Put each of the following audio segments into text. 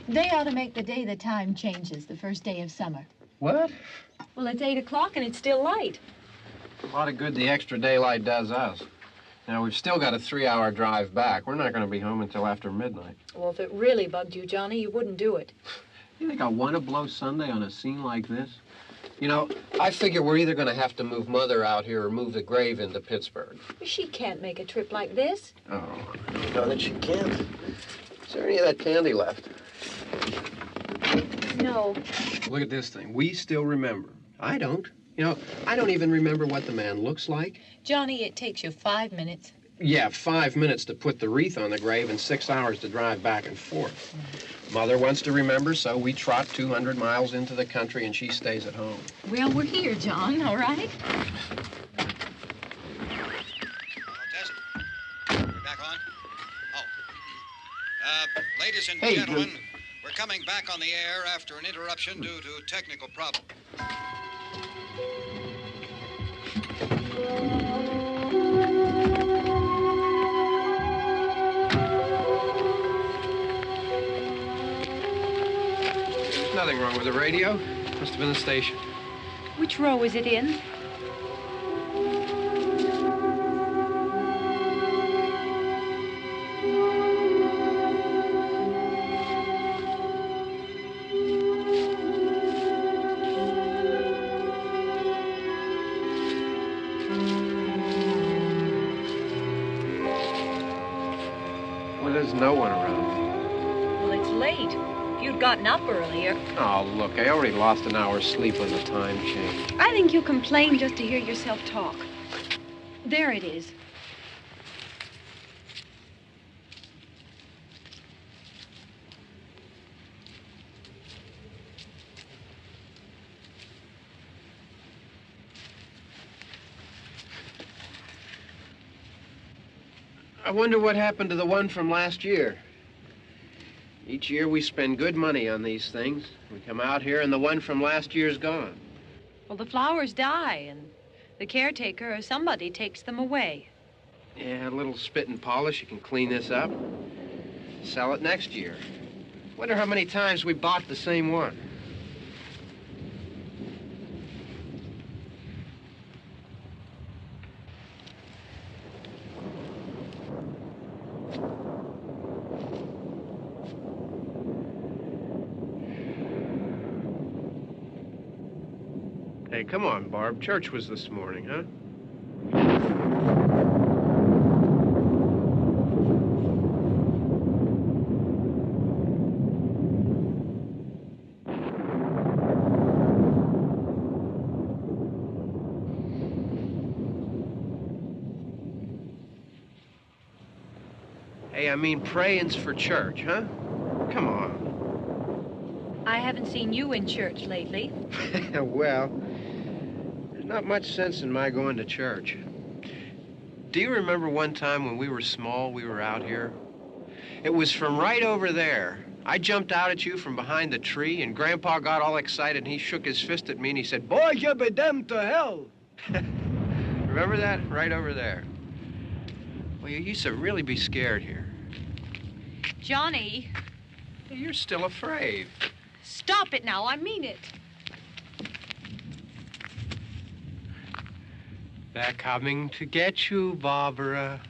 They ought to make the day the time changes, the first day of summer. What? Well, it's 8 o'clock and it's still light. A lot of good the extra daylight does us. Now, we've still got a 3-hour drive back. We're not going to be home until after midnight. Well, if it really bugged you, Johnny, you wouldn't do it. You think I want to blow Sunday on a scene like this? You know, I figure we're either going to have to move Mother out here or move the grave into Pittsburgh. She can't make a trip like this. Oh, I know that she can't. Is there any of that candy left? No. Look at this thing. We still remember. I don't. You know, I don't even remember what the man looks like. Johnny, it takes you 5 minutes. Yeah, 5 minutes to put the wreath on the grave and 6 hours to drive back and forth. Mother wants to remember, so we trot 200 miles into the country and she stays at home. Well, we're here, John, all right? Test. We're back on? Oh. Ladies and gentlemen, we're coming back on the air after an interruption due to technical problem. There's nothing wrong with the radio. Must have been the station. Which row is it in? Well, there's no one around. Well, it's late. If you'd gotten up earlier. Oh, look, I already lost an hour's sleep on the time change. I think you complain just to hear yourself talk. There it is. I wonder what happened to the one from last year. Each year we spend good money on these things. We come out here and the one from last year's gone. Well, the flowers die, and the caretaker or somebody takes them away. Yeah, a little spit and polish. You can clean this up. Sell it next year. Wonder how many times we bought the same one. Hey, come on, Barb. Church was this morning, huh? Hey, I mean praying's for church, huh? Come on. I haven't seen you in church lately. Well, there's not much sense in my going to church. Do you remember one time when we were small, we were out here? It was from right over there. I jumped out at you from behind the tree, and Grandpa got all excited, and he shook his fist at me, and he said, "Boy, you be damned to hell." Remember that? Right over there. Well, you used to really be scared here. Johnny, You're still afraid. stop it now. I mean it. They're coming to get you, Barbara.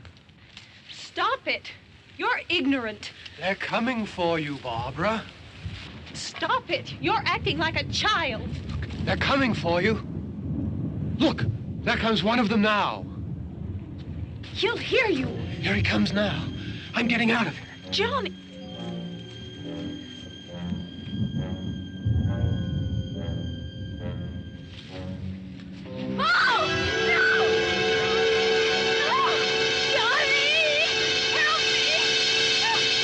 Stop it. You're ignorant. They're coming for you, Barbara. Stop it. You're acting like a child. They're coming for you. Look, there comes one of them now. He'll hear you. Here he comes now. I'm getting out of here. Johnny. Oh! No! No! Johnny! Help me!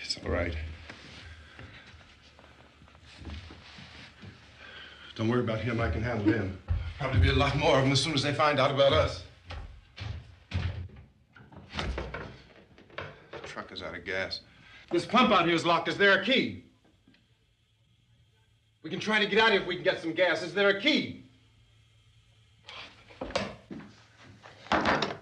It's all right. Don't worry about him. I can handle him. Probably be a lot more of them as soon as they find out about us. The truck is out of gas. This pump out here is locked. Is there a key? We can try to get out here if we can get some gas. Is there a key? I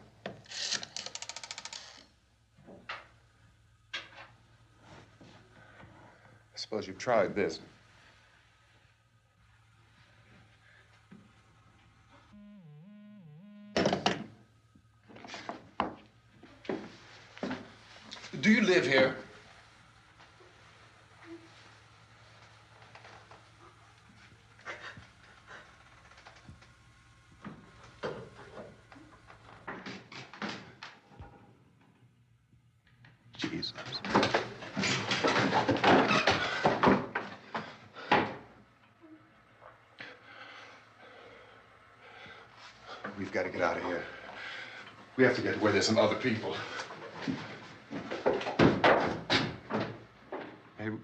suppose you've tried this. Do you live here? Jesus. We've got to get out of here. We have to get to where there's some other people.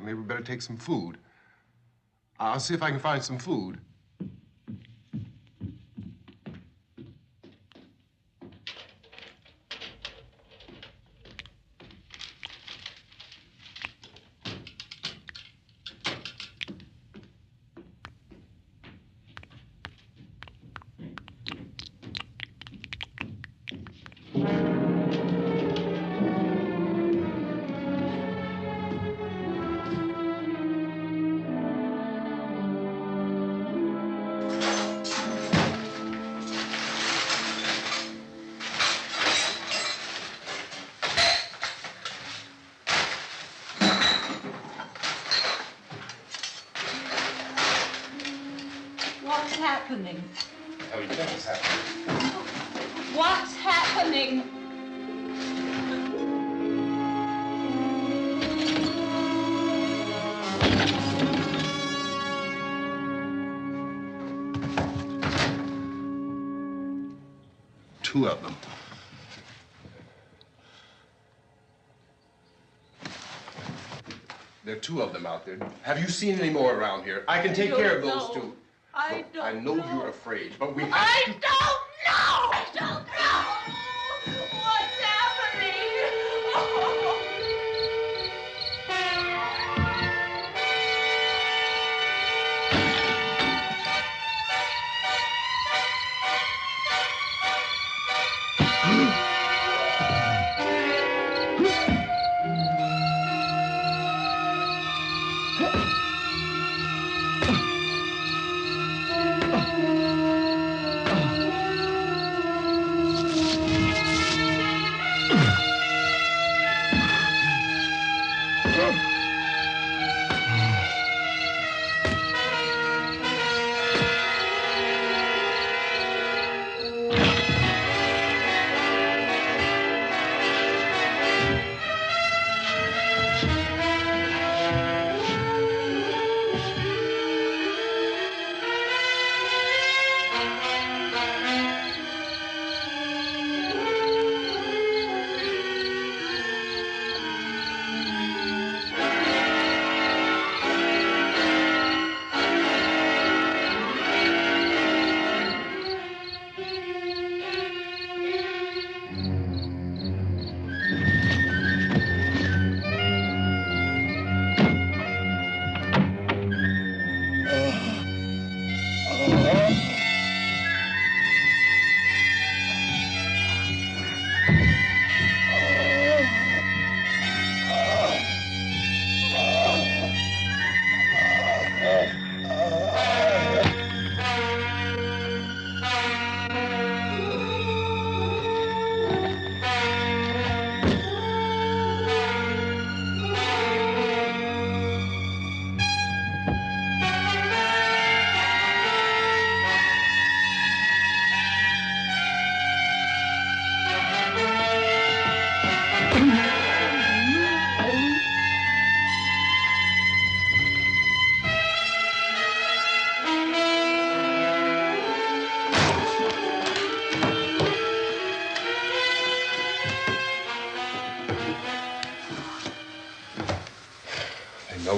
Maybe we better take some food. I'll see if I can find some food. What's happening? How do you think it's happening? What's happening? Two of them. There are two of them out there. Have you seen any more around here? I can take care of those two. I Look, I know you're afraid, but we have I to... don't know! I don't know! What's happening?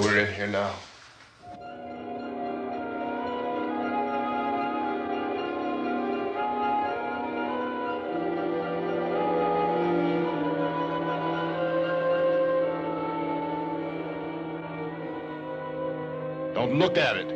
Oh, we're in here now. Don't look at it.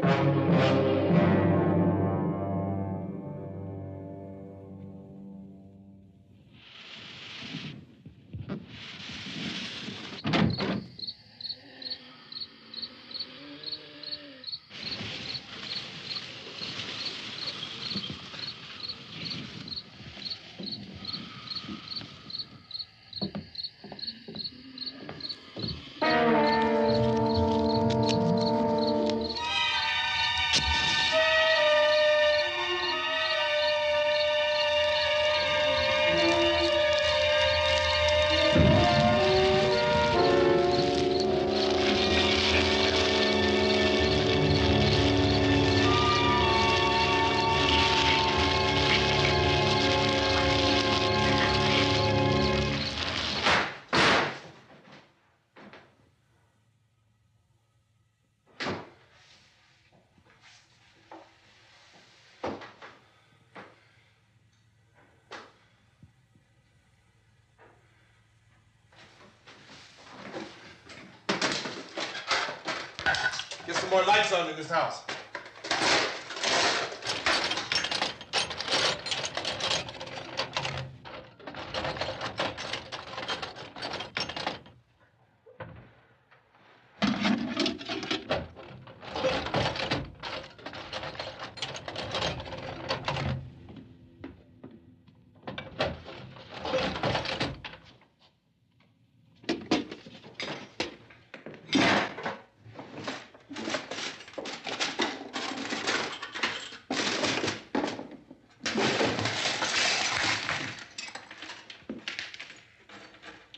Get some more lights on in this house.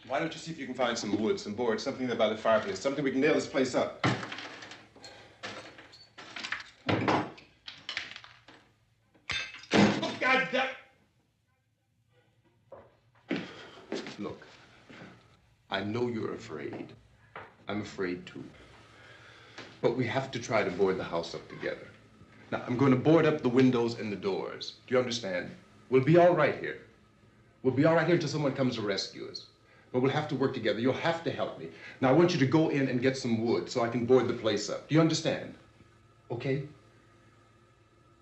Why don't you see if you can find some wood, some boards, something there by the fireplace, something we can nail this place up. Oh, God damn. Look, I know you're afraid. I'm afraid too. But we have to try to board the house up together. Now, I'm going to board up the windows and the doors. Do you understand? We'll be all right here. We'll be all right here until someone comes to rescue us. But we'll have to work together. You'll have to help me. Now, I want you to go in and get some wood so I can board the place up. Do you understand? Okay?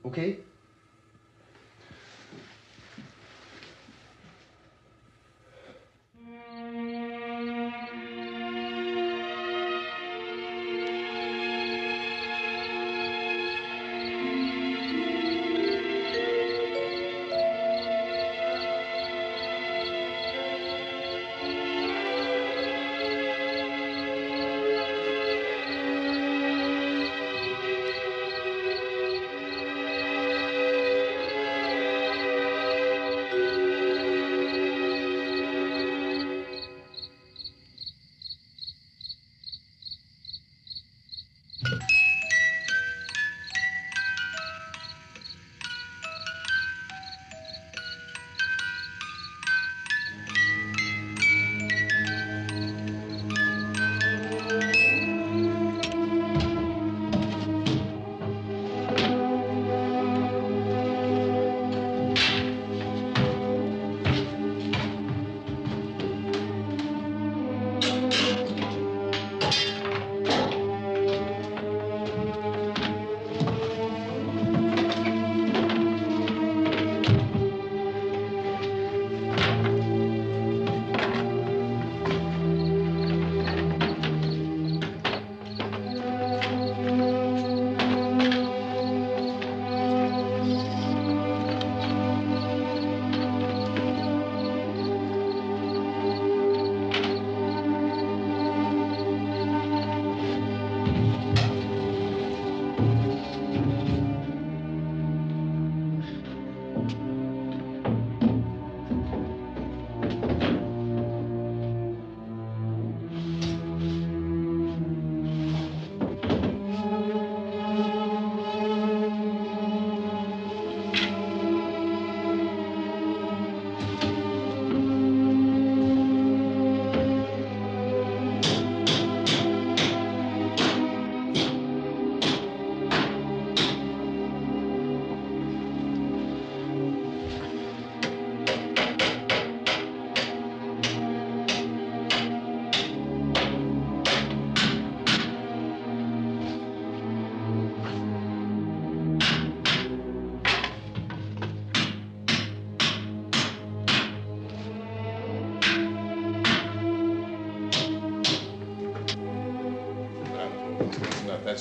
Okay?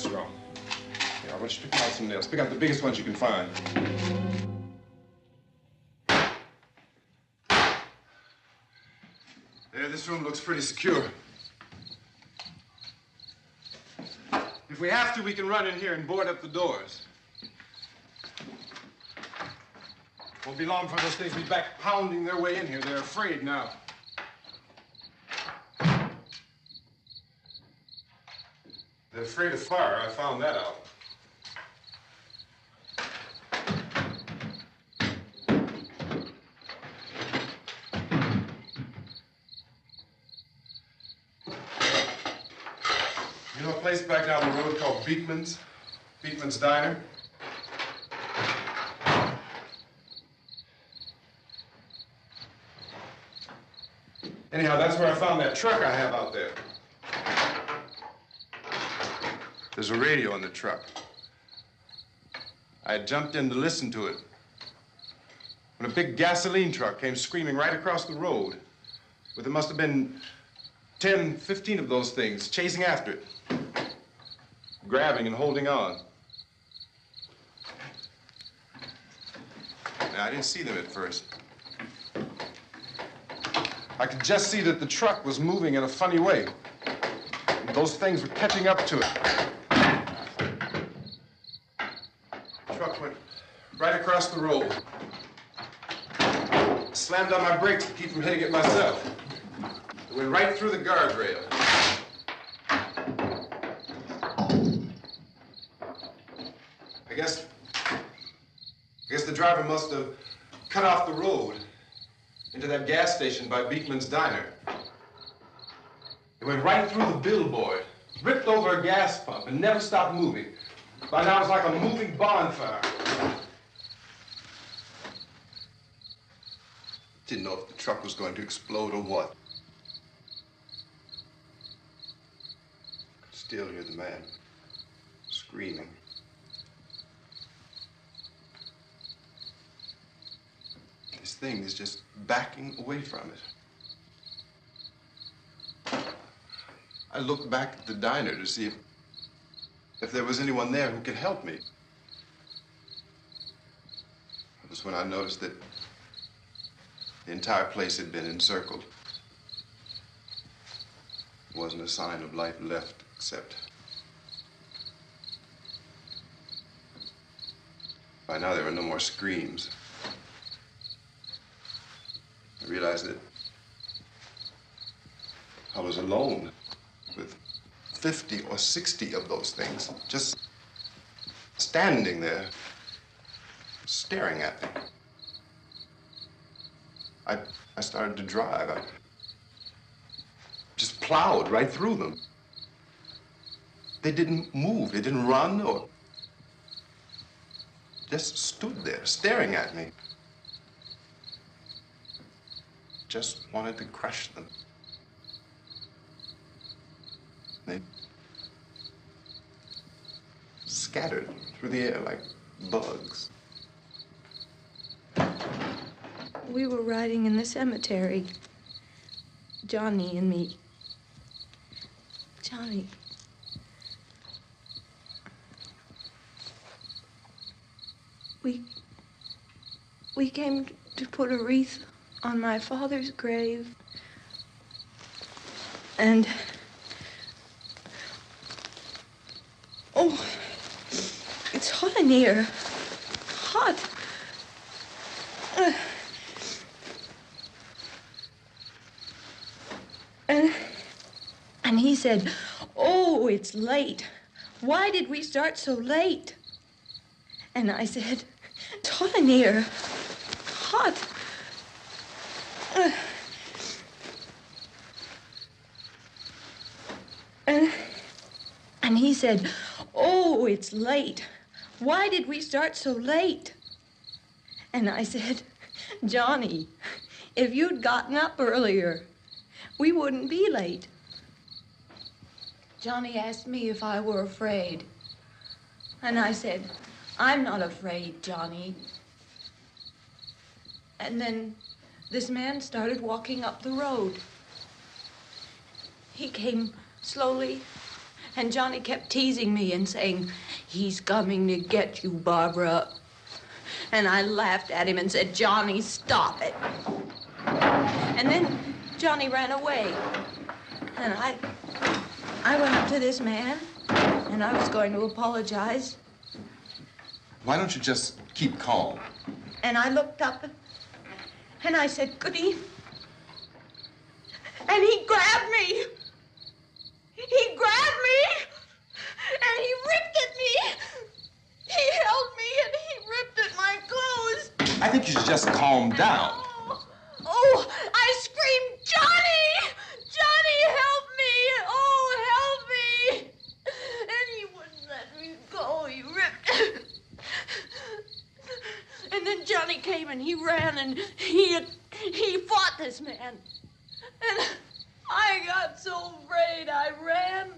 that's wrong. Here, I want you to pick out some nails. Pick out the biggest ones you can find. There, this room looks pretty secure. If we have to, we can run in here and board up the doors. Won't be long before those things be back pounding their way in here. They're afraid now. They're afraid of fire. I found that out. You know a place back down the road called Beekman's? Beekman's Diner? Anyhow, that's where I found that truck I have out there. There's a radio in the truck. I had jumped in to listen to it when a big gasoline truck came screaming right across the road with, there must have been 10, 15 of those things chasing after it, grabbing and holding on. Now, I didn't see them at first. I could just see that the truck was moving in a funny way. And those things were catching up to it. The truck went right across the road. Slammed on my brakes to keep from hitting it myself. It went right through the guardrail. I guess the driver must have cut off the road into that gas station by Beekman's Diner. It went right through the billboard, ripped over a gas pump, and never stopped moving. By now, it was like a moving bonfire. Didn't know if the truck was going to explode or what. Could still hear the man screaming. This thing is just backing away from it. I looked back at the diner to see if there was anyone there who could help me. It was when I noticed that the entire place had been encircled. There wasn't a sign of life left except by now there were no more screams. I realized that I was alone with 50 or 60 of those things, just standing there, staring at me. I started to drive. I just plowed right through them. They didn't move. They didn't run or just stood there, staring at me. Just wanted to crush them. They scattered through the air like bugs. We were riding in the cemetery, Johnny and me. Johnny. We came to put a wreath on my father's grave. And oh, it's hot in here. Hot. And he said, "Oh, it's late. Why did we start so late?" And I said, "It's hot in here. Hot." And he said, "Oh, it's late. Why did we start so late?" And I said, "Johnny, if you'd gotten up earlier, we wouldn't be late." Johnny asked me if I were afraid. And I said, "I'm not afraid, Johnny." And then this man started walking up the road. He came slowly And Johnny kept teasing me and saying, "He's coming to get you, Barbara." And I laughed at him and said, "Johnny, stop it." And then Johnny ran away. And I went up to this man, and I was going to apologize. Why don't you just keep calm? And I looked up, and I said, "Good evening." And he grabbed me. He grabbed me, and he ripped at me. He held me, and he ripped at my clothes. I think you should just calm down. Oh, I screamed, "Johnny! Johnny, help me! Oh, help me!" And he wouldn't let me go. He ripped. And then Johnny came and he ran and he fought this man. And I got so afraid. I ran.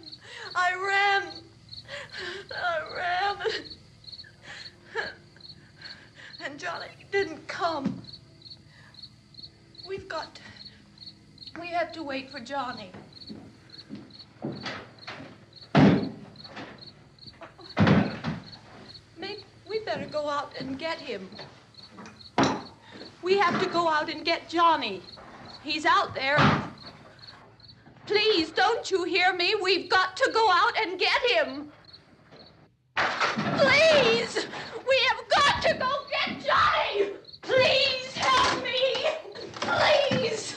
And Johnny didn't come. We have to wait for Johnny. Maybe we better go out and get him. We have to go out and get Johnny. He's out there. Please, don't you hear me? We've got to go out and get him. Please! We have got to go get Johnny! Please help me! Please!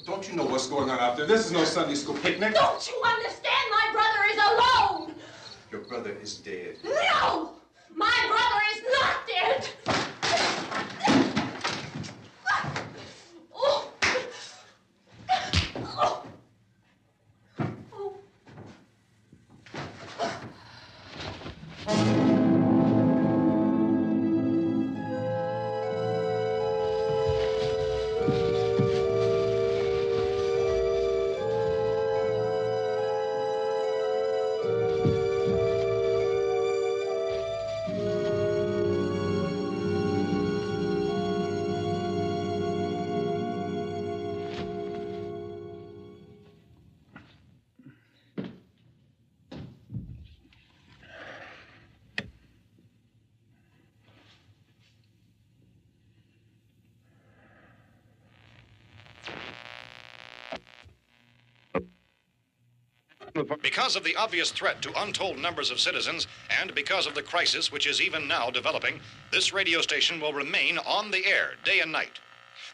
Don't you know what's going on out there? This is no Sunday school picnic. Don't you understand? My brother is alone! Your brother is dead. No! My brother is not dead! Oh. Oh. Oh. Because of the obvious threat to untold numbers of citizens, and because of the crisis which is even now developing, this radio station will remain on the air day and night.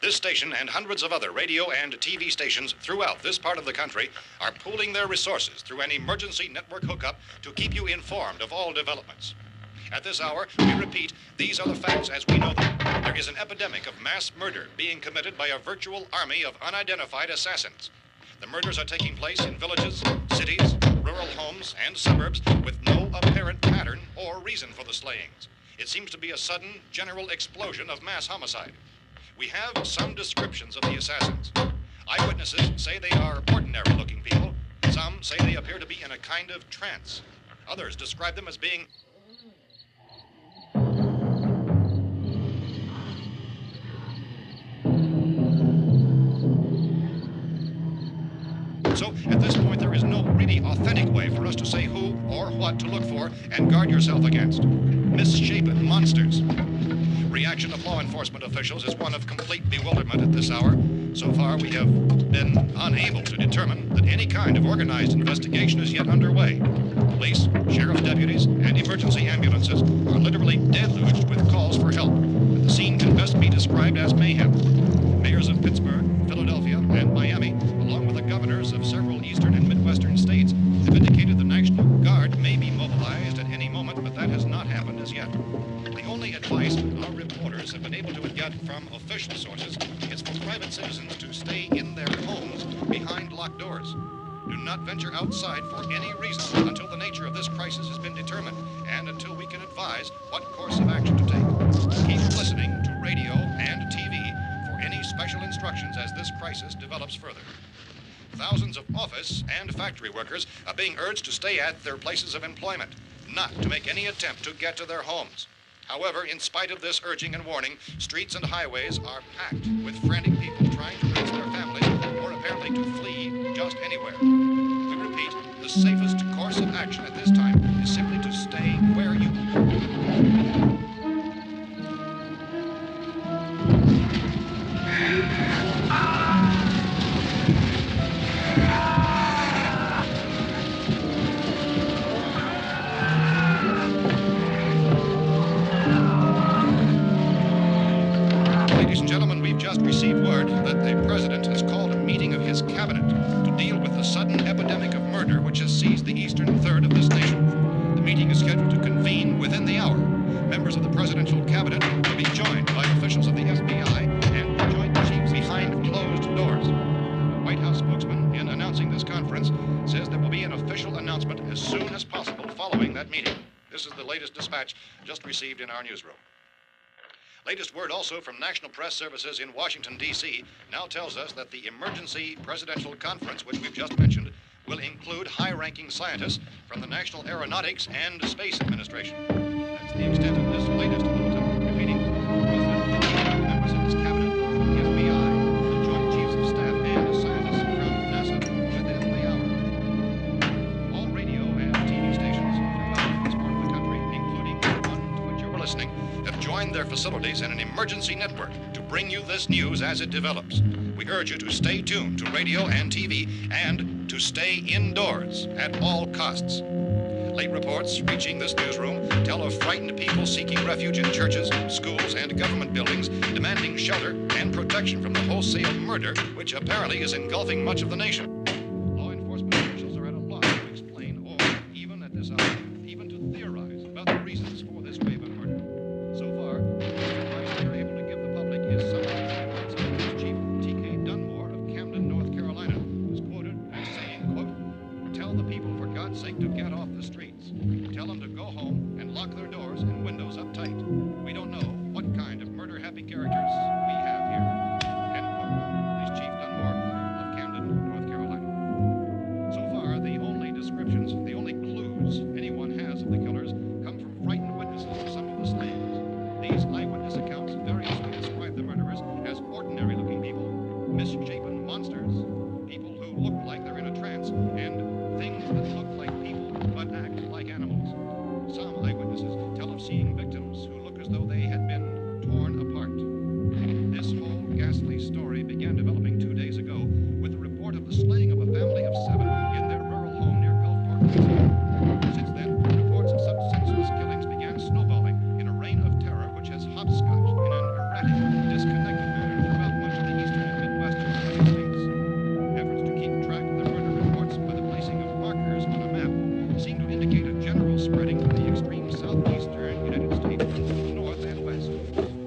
This station and hundreds of other radio and TV stations throughout this part of the country are pooling their resources through an emergency network hookup to keep you informed of all developments. At this hour, we repeat, these are the facts as we know them. There is an epidemic of mass murder being committed by a virtual army of unidentified assassins. The murders are taking place in villages, cities, rural homes, and suburbs with no apparent pattern or reason for the slayings. It seems to be a sudden, general explosion of mass homicide. We have some descriptions of the assassins. Eyewitnesses say they are ordinary-looking people. Some say they appear to be in a kind of trance. Others describe them as being So, at this point, there is no really authentic way for us to say who or what to look for and guard yourself against. Misshapen monsters. Reaction of law enforcement officials is one of complete bewilderment at this hour. So far, we have been unable to determine that any kind of organized investigation is yet underway. Police, sheriff's deputies, and emergency ambulances are literally deluged with calls for help. The scene can best be described as mayhem. Mayors of Pittsburgh, Philadelphia, and Miami, along with the governors of several eastern and midwestern states, have indicated the National Guard may be mobilized at any moment, but that has not happened as yet. The only advice our reporters have been able to get from official sources is for private citizens to stay in their homes behind locked doors. Do not venture outside for any reason until the nature of this crisis has been determined and until we can advise what course of action to take. Keep listening to radio and TV for any special instructions as this crisis develops further. Thousands of office and factory workers are being urged to stay at their places of employment, not to make any attempt to get to their homes. However, in spite of this urging and warning, streets and highways are packed with frantic people trying to reach their families or apparently to flee just anywhere. We repeat, the safest course of action at this time is simply to stay where you Ladies and gentlemen, we've just received word that the president has called a meeting of his cabinet to deal with the sudden epidemic of murder which has seized the eastern third of this nation. The meeting is scheduled to convene within the hour. Members of the presidential cabinet will be joined by officials of the FBI and the Joint Chiefs behind closed doors. The White House spokesman, in announcing this conference, says there will be an official announcement as soon as possible following that meeting. This is the latest dispatch just received in our newsroom. Latest word also from National Press Services in Washington, D.C. now tells us that the emergency presidential conference, which we've just mentioned, will include high-ranking scientists from the National Aeronautics and Space Administration. That's the extent of this latest bulletin. Repeating, the President, members of his cabinet, the FBI, the Joint Chiefs of Staff, and scientists from NASA within the hour. All radio and TV stations throughout this part of the country, including the one to which you're listening, have joined their facilities in an emergency network to bring you this news as it develops. We urge you to stay tuned to radio and TV and to stay indoors at all costs. Late reports reaching this newsroom tell of frightened people seeking refuge in churches, schools, and government buildings, demanding shelter and protection from the wholesale murder which apparently is engulfing much of the nation. Law enforcement officials are at a loss to explain or, even at this hour, even to theorize about the reasons for this wave of murder. So far, the advice they're able to give the public is some of the words of Police Chief T.K. Dunmore of Camden, North Carolina, who's quoted as saying, quote, "Tell the people, for God's sake, to get off the streets. Tell them to go home and lock their doors and windows up tight. We don't know what kind of murder-happy characters we have here." End quote. Police Chief Dunmore of Camden, North Carolina. So far, the only descriptions, the only clues anyone has of the killers come from frightened witnesses of some of the slayings. These eyewitness accounts variously describe the murderers as ordinary-looking people, misshapen monsters, people who look like they're in a trance, and things that look like people but act like animals. Some eyewitnesses tell of seeing victims who look as though they had been torn apart. This whole ghastly story began developing 2 days ago with the report of the slaying of a family of 7 in their rural home near Gulfport, Louisiana. Since then, reports of such senseless killings began snowballing in a reign of terror which has hopscotched in an erratic, disconnected manner throughout much of the eastern and midwestern United States. Efforts to keep track of the murder reports by the placing of markers on a map seem to indicate a general spreading from the extreme southeastern United States to the north and west.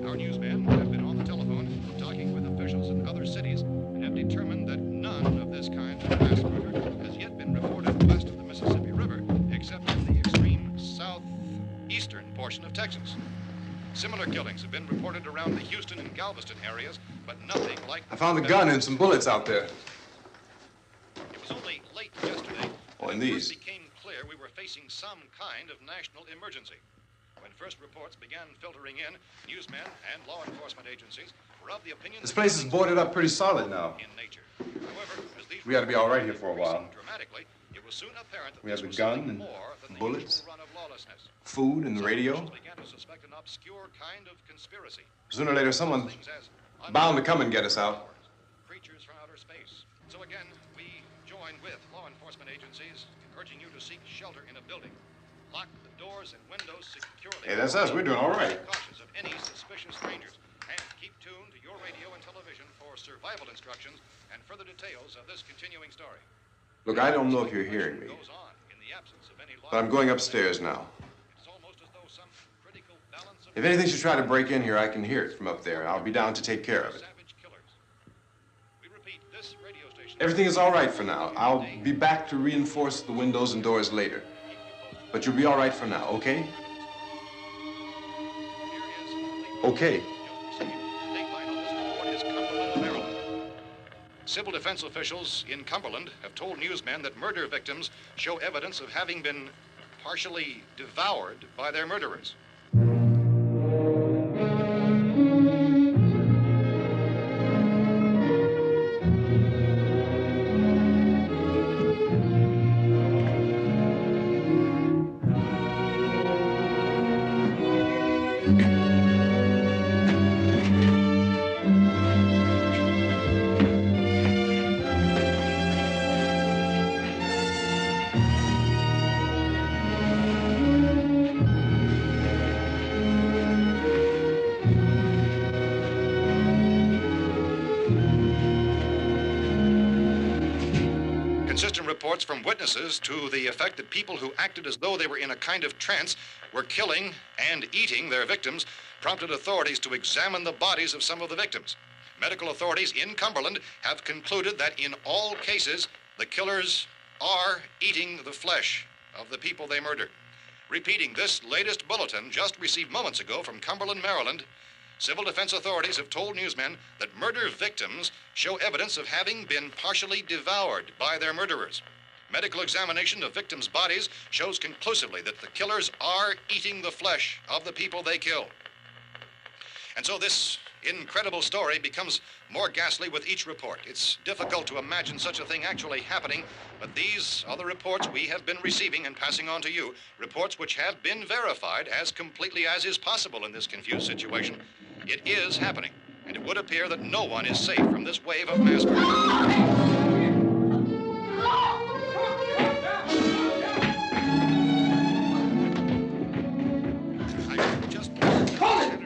Our newsmen have been on the telephone talking with officials in other cities and have determined that none of this kind of mass murder has yet been reported west of the Mississippi River, except in the extreme southeastern portion of Texas. Similar killings have been reported around the Houston and Galveston areas, but nothing like... I found a gun and some bullets out there. It was only late yesterday Oh, and that it these. first became clear we were facing some kind of national emergency. When first reports began filtering in, newsmen and law enforcement agencies were of the opinion This that place is things boarded were up pretty solid now. in nature. However, as these We ought to be all right here reports for a while. increased dramatically, it was soon apparent that We this have the was gun something and more than the bullets, usual run of lawlessness. food and the Some radio. officials began to suspect an obscure kind of conspiracy. Sooner or later, someone's Things as bound to come and get us out. creatures from outer space. So again, we join with law enforcement agencies in urging you to seek shelter in a building. Lock the doors and windows securely. Hey, that's us. We're doing all right. Be cautious of any suspicious strangers. And keep tuned to your radio and television for survival instructions and further details of this continuing story. Look, I don't know if you're hearing me, Goes on in the absence of any law. but I'm going upstairs now. It's almost as though some critical balance of If anything should try to break in here, I can hear it from up there, and I'll be down to take care of it. savage killers. We repeat, this radio station. Everything is all right for now. I'll be back to reinforce the windows and doors later. But you'll be all right for now, okay? Okay. Civil defense officials in Cumberland have told newsmen that murder victims show evidence of having been partially devoured by their murderers. Consistent reports from witnesses to the effect that people who acted as though they were in a kind of trance were killing and eating their victims prompted authorities to examine the bodies of some of the victims. Medical authorities in Cumberland have concluded that in all cases, the killers are eating the flesh of the people they murdered. Repeating this latest bulletin just received moments ago from Cumberland, Maryland, civil defense authorities have told newsmen that murder victims show evidence of having been partially devoured by their murderers. Medical examination of victims' bodies shows conclusively that the killers are eating the flesh of the people they kill. And so this incredible story becomes more ghastly with each report. It's difficult to imagine such a thing actually happening, but these are the reports we have been receiving and passing on to you, reports which have been verified as completely as is possible in this confused situation. It is happening, and it would appear that no one is safe from this wave of mass murder.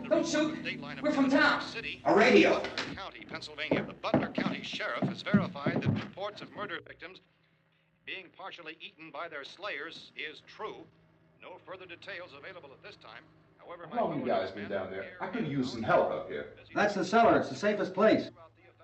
Don't shoot. We're from town. A radio. County, Pennsylvania. The Butler County Sheriff has verified that reports of murder victims being partially eaten by their slayers is true. No further details available at this time. However, How long have you guys been down there? I could use some help up here. That's the cellar. It's the safest place.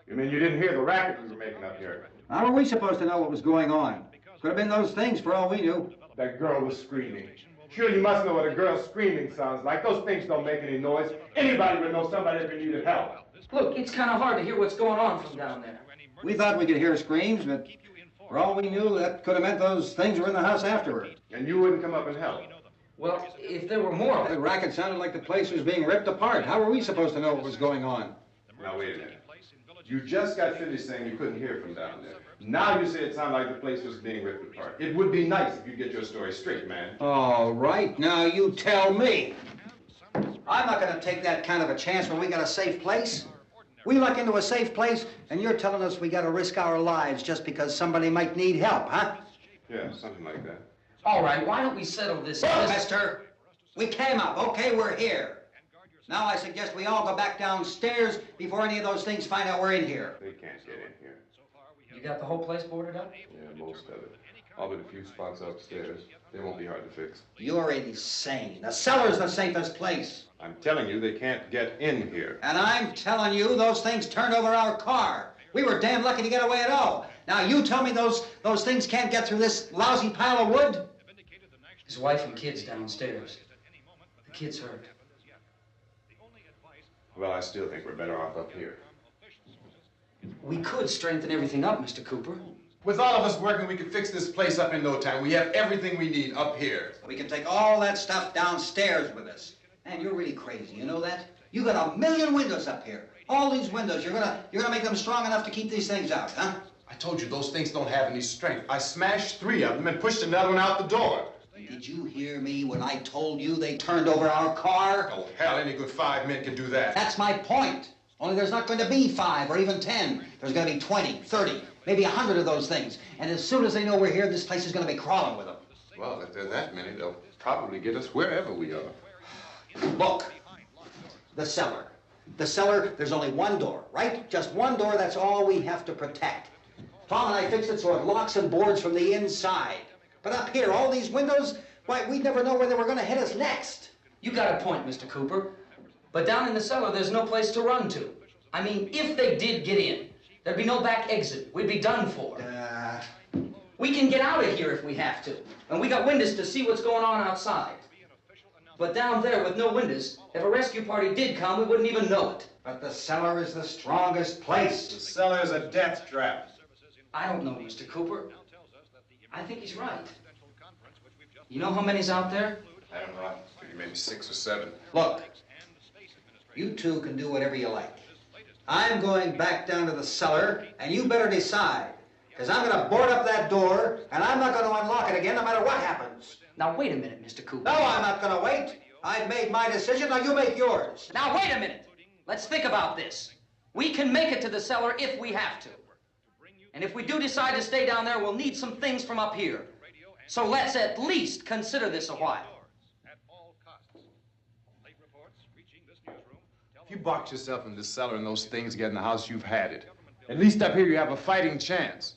You mean you didn't hear the racket we were making up here? How were we supposed to know what was going on? Could have been those things for all we knew. That girl was screaming. Sure, you must know what a girl screaming sounds like. Those things don't make any noise. Anybody would know somebody ever needed help. Look, it's kind of hard to hear what's going on from down there. We thought we could hear screams, but for all we knew, that could have meant those things were in the house afterward. And you wouldn't come up and help? Well, if there were more... The racket sounded like the place was being ripped apart. How were we supposed to know what was going on? Now, wait a minute. You just got finished saying you couldn't hear from down there. Now you say it sounded like the place was being ripped apart. It would be nice if you get your story straight, man. All right, now you tell me. I'm not going to take that kind of a chance when we got a safe place. We luck into a safe place, and you're telling us we got to risk our lives just because somebody might need help, huh? Yeah, something like that. All right, why don't we settle this? Mister, we came up. Okay, we're here. Now I suggest we all go back downstairs before any of those things find out we're in here. They can't get in here. You got the whole place boarded up? Yeah, most of it. All but a few spots upstairs. They won't be hard to fix. You're insane. The cellar's the safest place. I'm telling you, they can't get in here. And I'm telling you, those things turned over our car. We were damn lucky to get away at all. Now you tell me those things can't get through this lousy pile of wood? His wife and kids downstairs. The kid's hurt. Well, I still think we're better off up here. We could strengthen everything up, Mr. Cooper. With all of us working, we could fix this place up in no time. We have everything we need up here. We can take all that stuff downstairs with us. Man, you're really crazy, you know that? You got 1,000,000 windows up here. All these windows, you're gonna make them strong enough to keep these things out, huh? I told you those things don't have any strength. I smashed 3 of them and pushed another one out the door. Did you hear me when I told you they turned over our car? Oh, hell, any good 5 men can do that. That's my point. Only there's not going to be 5 or even 10. There's going to be 20, 30, maybe 100 of those things. And as soon as they know we're here, this place is going to be crawling with them. Well, if there are that many, they'll probably get us wherever we are. Look, the cellar. The cellar, there's only one door, right? Just one door, that's all we have to protect. Tom and I fixed it so it locks and boards from the inside. But up here, all these windows, why, we'd never know where they were going to hit us next. You got a point, Mr. Cooper. But down in the cellar, there's no place to run to. I mean, if they did get in, there'd be no back exit. We'd be done for. We can get out of here if we have to. And we got windows to see what's going on outside. But down there with no windows, if a rescue party did come, we wouldn't even know it. But the cellar is the strongest place. The cellar is a death trap. I don't know, Mr. Cooper. I think he's right. You know how many's out there? I don't know. Maybe 6 or 7. Look, you two can do whatever you like. I'm going back down to the cellar, and you better decide. Because I'm going to board up that door, and I'm not going to unlock it again no matter what happens. Now, wait a minute, Mr. Cooper. No, I'm not going to wait. I've made my decision, now you make yours. Now, wait a minute. Let's think about this. We can make it to the cellar if we have to. And if we do decide to stay down there, we'll need some things from up here. So let's at least consider this a while. If you box yourself in this cellar and those things get in the house, you've had it. At least up here you have a fighting chance.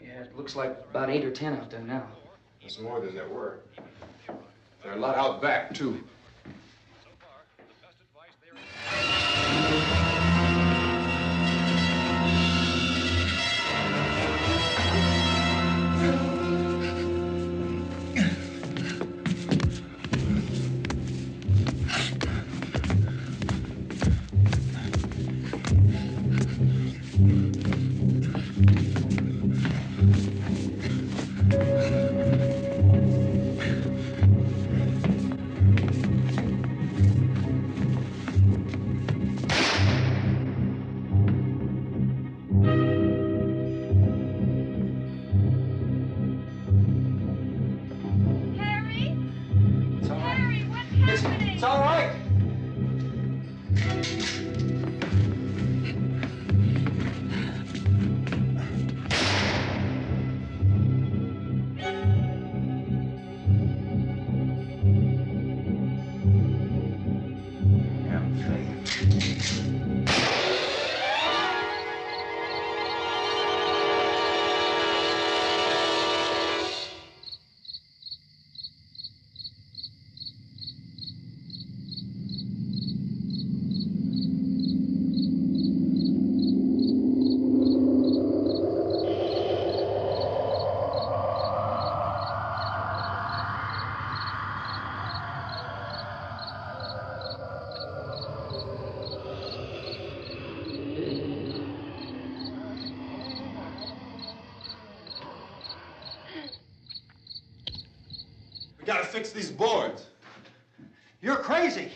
Yeah, it looks like about 8 or 10 out there now. There's more than there were. There are a lot out back, too. It's all right. Gotta fix these boards. You're crazy.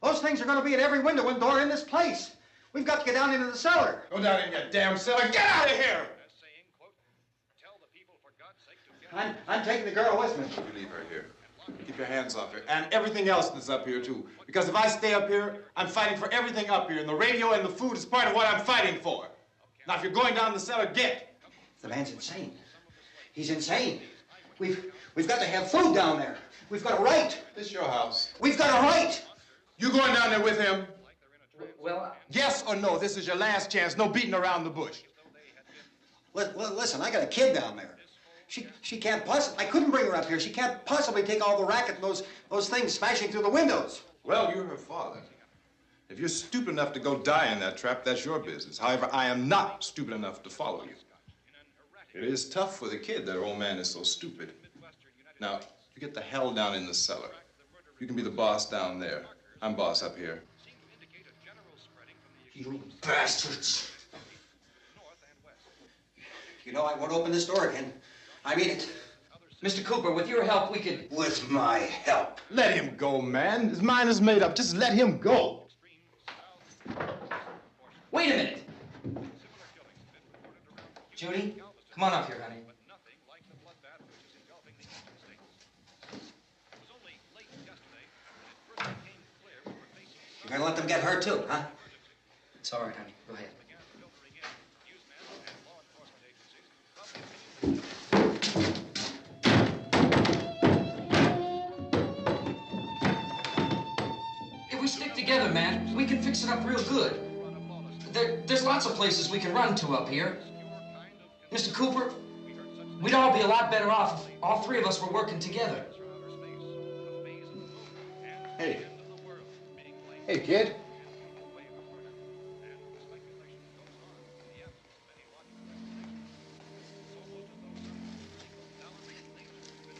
Those things are going to be at every window and door in this place. We've got to get down into the cellar. Go down in your damn cellar. Get out of here! I'm taking the girl with me. You leave her here. Keep your hands off her. And everything else that's up here, too. Because if I stay up here, I'm fighting for everything up here. And the radio and the food is part of what I'm fighting for. Now, if you're going down the cellar, get. The man's insane. He's insane. We've got to have food down there. We've got a right. This is your house. We've got a right. You going down there with him? Well, Yes or no? This is your last chance. No beating around the bush. Listen, I got a kid down there. She can't possibly, I couldn't bring her up here. She can't possibly take all the racket and those things smashing through the windows. Well, you're her father. If you're stupid enough to go die in that trap, that's your business. However, I am not stupid enough to follow you. It is tough for the kid that her old man is so stupid. Now, you get the hell down in the cellar. You can be the boss down there. I'm boss up here. You bastards. You know, I won't open this door again. I mean it. Mr. Cooper, with your help, we could... With my help. Let him go, man. His mind is made up. Just let him go. Wait a minute. Judy, come on up here, honey. You're gonna let them get hurt too, huh? It's all right, honey. Go ahead. If we stick together, man, we can fix it up real good. There's lots of places we can run to up here. Mr. Cooper, we'd all be a lot better off if all three of us were working together. Hey. Hey, kid.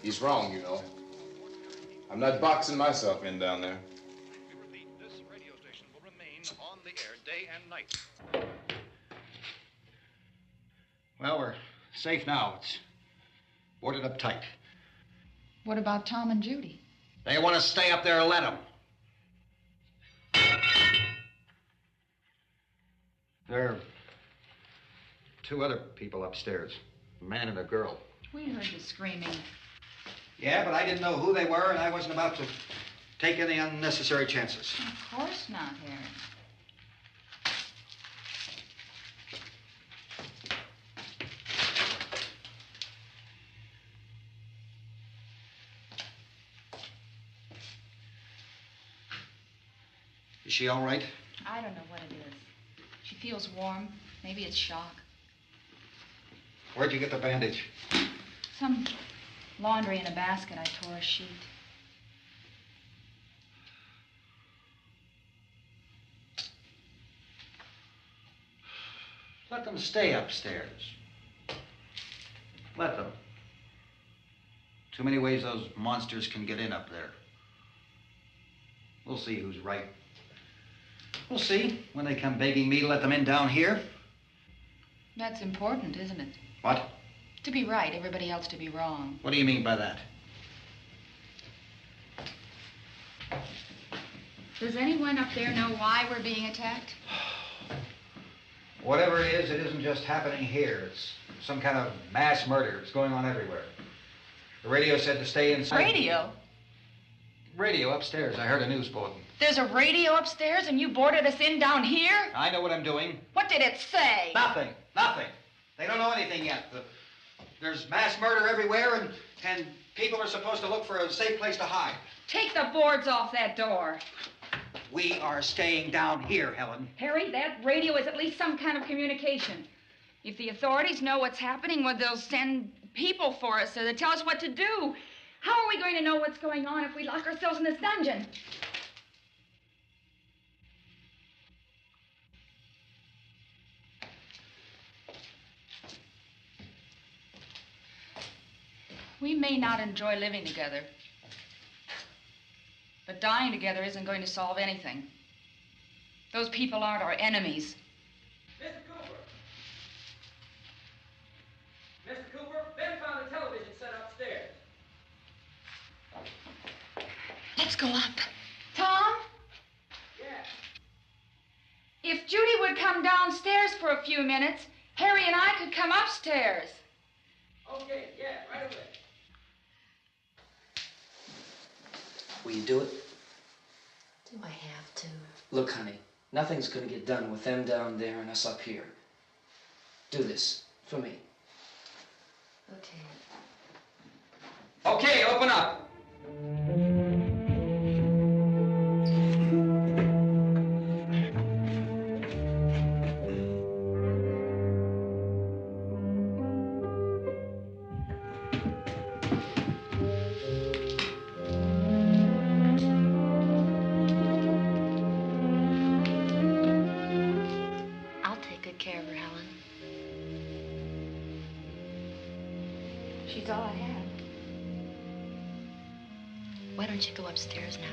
He's wrong, you know. I'm not boxing myself in down there. We repeat, this radio station will remain on the air day and night. Well, we're safe now. It's boarded up tight. What about Tom and Judy? They want to stay up there, let them. There are two other people upstairs, a man and a girl. We heard the screaming. Yeah, but I didn't know who they were, and I wasn't about to take any unnecessary chances. Of course not, Harry. Is she all right? I don't know what it is. She feels warm. Maybe it's shock. Where'd you get the bandage? Some laundry in a basket. I tore a sheet. Let them stay upstairs. Let them. Too many ways those monsters can get in up there. We'll see who's right. We'll see when they come begging me to let them in down here. That's important, isn't it? What? To be right, everybody else to be wrong. What do you mean by that? Does anyone up there know why we're being attacked? Whatever it isn't just happening here. It's some kind of mass murder. It's going on everywhere. The radio said to stay inside. Radio? Radio upstairs. I heard a news bulletin. There's a radio upstairs and you boarded us in down here? I know what I'm doing. What did it say? Nothing. Nothing. They don't know anything yet. There's mass murder everywhere, and people are supposed to look for a safe place to hide. Take the boards off that door. We are staying down here, Helen. Harry, that radio is at least some kind of communication. If the authorities know what's happening, well, they'll send people for us so they tell us what to do. How are we going to know what's going on if we lock ourselves in this dungeon? We may not enjoy living together, but dying together isn't going to solve anything. Those people aren't our enemies. Mr. Cooper! Mr. Cooper, Ben found a television set upstairs. Let's go up. Tom? Yeah. If Judy would come downstairs for a few minutes, Harry and I could come upstairs. Okay, yeah, right away. Will you do it? Do I have to? Look, honey, nothing's gonna get done with them down there and us up here. Do this for me. Okay. Okay, open up. She's all I have. Why don't you go upstairs now?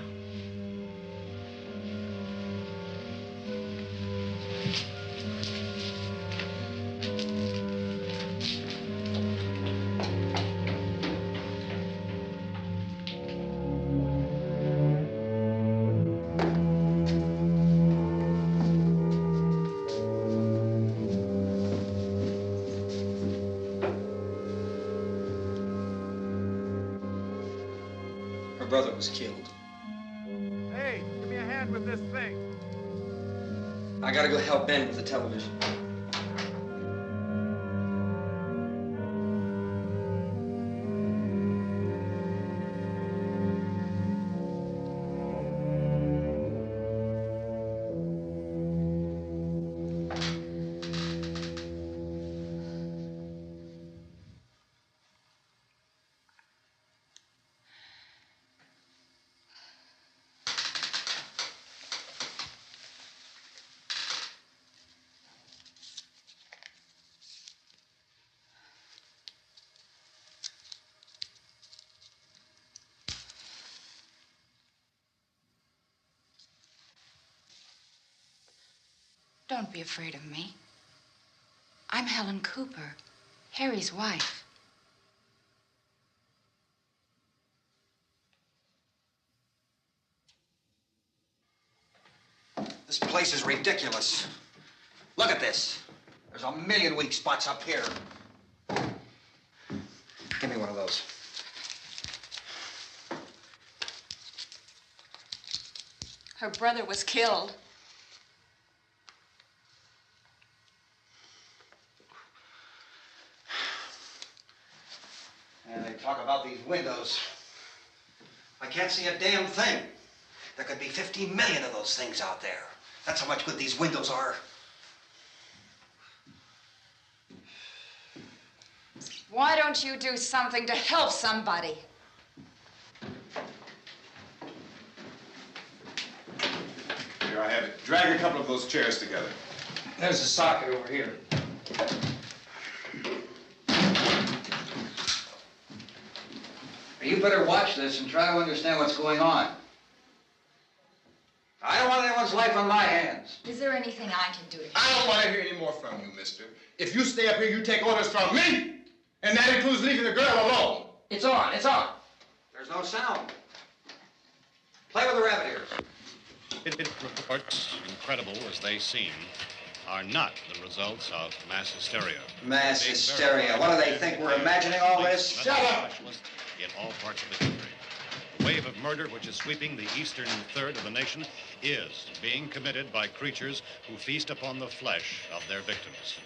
Her brother was killed. Hey, give me a hand with this thing. I gotta go help Ben with the television. Don't be afraid of me. I'm Helen Cooper, Harry's wife. This place is ridiculous. Look at this. There's a million weak spots up here. those. Her brother was killed. And they talk about these windows. I can't see a damn thing. There could be 15 million of those things out there. That's how much good these windows are. Why don't you do something to help somebody? Here I have it. Drag a couple of those chairs together. There's a socket over here. You better watch this and try to understand what's going on. I don't want anyone's life on my hands. Is there anything I can do to help? I don't want to hear any more from you, mister. If you stay up here, you take orders from me. And that includes leaving the girl alone. It's on, it's on. There's no sound. Play with the rabbit ears. Reports, incredible as they seem, are not the results of mass hysteria. Mass hysteria. What do they think? We're imagining all this? Shut up! In all parts of the country. The wave of murder which is sweeping the eastern third of the nation is being committed by creatures who feast upon the flesh of their victims.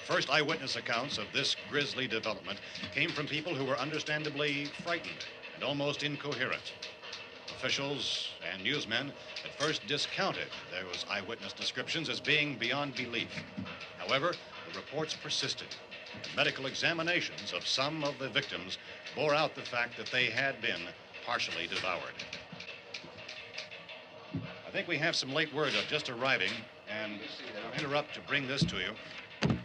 First eyewitness accounts of this grisly development came from people who were understandably frightened and almost incoherent. Officials and newsmen at first discounted those eyewitness descriptions as being beyond belief. However, the reports persisted. The medical examinations of some of the victims bore out the fact that they had been partially devoured. I think we have some late word of just arriving, and I'll interrupt to bring this to you.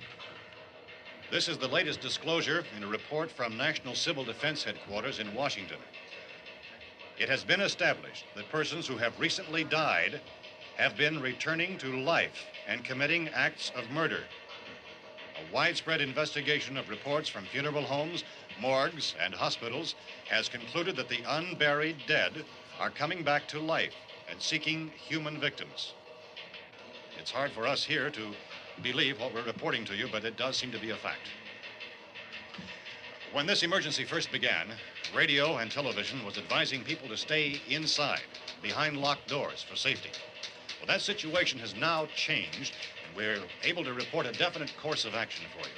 This is the latest disclosure in a report from National Civil Defense Headquarters in Washington. It has been established that persons who have recently died have been returning to life and committing acts of murder. A widespread investigation of reports from funeral homes, morgues, and hospitals has concluded that the unburied dead are coming back to life and seeking human victims. It's hard for us here to believe what we're reporting to you, but it does seem to be a fact. When this emergency first began, radio and television was advising people to stay inside, behind locked doors for safety. Well, that situation has now changed, and we're able to report a definite course of action for you.